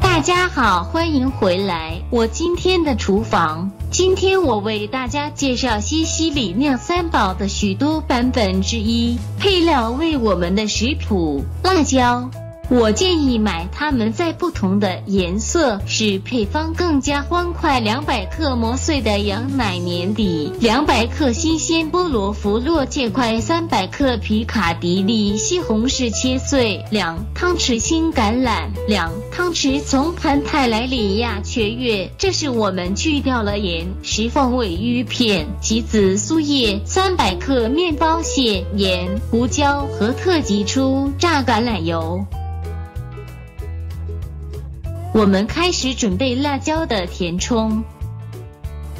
大家好，欢迎回来，我今天的厨房。今天我为大家介绍西西里酿三宝的许多版本之一，配料为我们的食谱。辣椒，我建议买它们在不同的颜色，使配方更加欢快。200克磨碎的羊奶年底，200克新鲜波萝伏洛切块，300克皮卡迪利西红柿切碎，2汤匙青橄榄，2汤匙从盘泰莱里亚雀跃，这是我们去掉了盐，10凤尾鱼片及紫苏叶，300克面包屑，盐、胡椒和特级初榨橄榄油。我们开始准备辣椒的填充，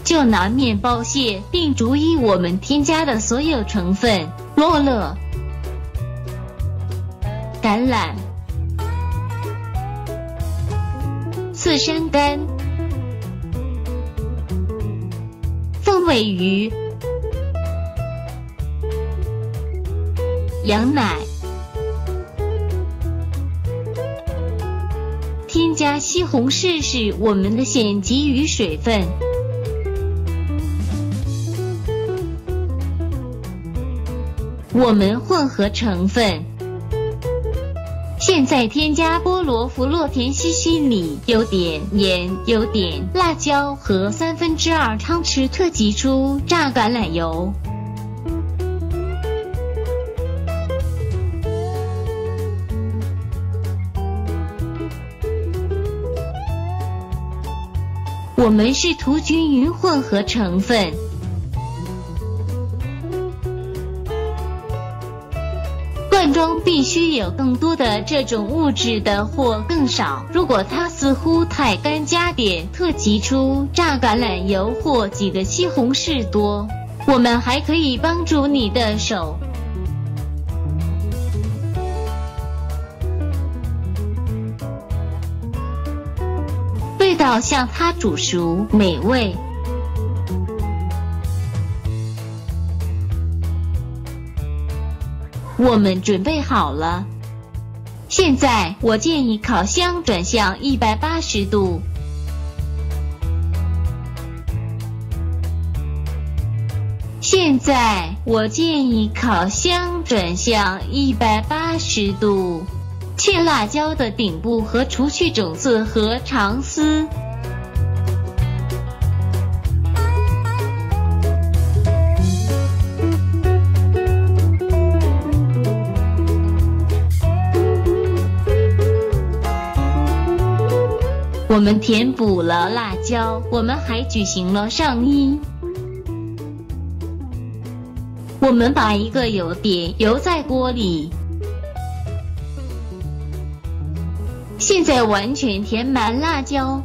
就拿面包屑，并注意我们添加的所有成分：罗勒、橄榄、刺身干、凤尾鱼、羊奶。添加西红柿使我们的馅给予水分。我们混合成分。现在添加波萝伏洛甜西西里，有点盐，有点辣椒和2/3汤匙特级初榨橄榄油。我们试图均匀混合成分。罐装必须有更多的这种物质的或更少，如果它似乎太干，加点特级初榨橄榄油或几个西红柿多。我们还可以帮助你的手。味道像它煮熟，美味。我们准备好了。现在我建议烤箱转向180度。现在我建议烤箱转向180度。切辣椒的顶部和除去种子和长丝。我们填补了辣椒，我们还举行了上衣。我们把一个点油在锅里。现在完全填满辣椒。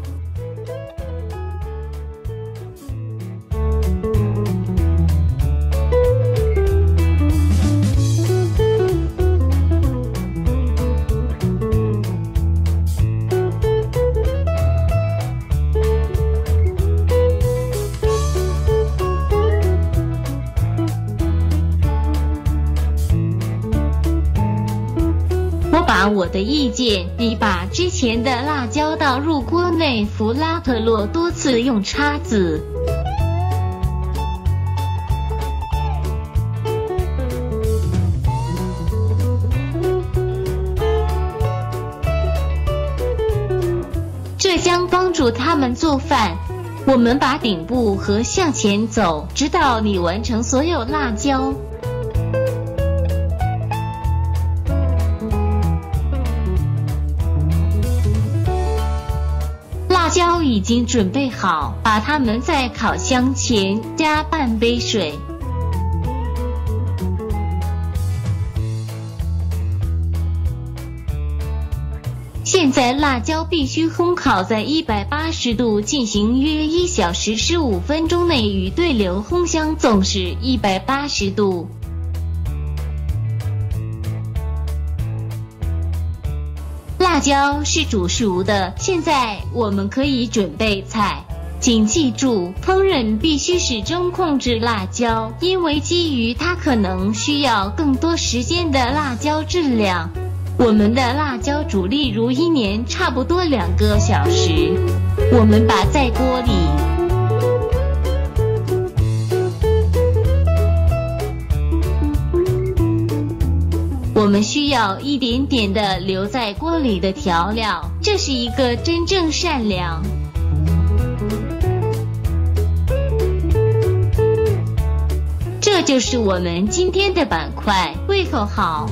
把我的意见，你把之前的辣椒倒入锅内，弗拉特洛多次用叉子。这将帮助他们做饭。我们把顶部和向前走，直到你完成所有辣椒。辣椒已经准备好，把它们在烤箱前加半杯水。现在辣椒必须烘烤在180度进行约1小时15分钟内，与对流烘箱总是180度。辣椒是煮熟的，现在我们可以准备菜。请记住，烹饪必须始终控制辣椒，因为基于它可能需要更多时间的辣椒质量。我们的辣椒煮例如1年差不多2个小时。我们把在锅里，我们需要一点点的留在锅里的调料，这是一个真正善良。这就是我们今天的板块，胃口好。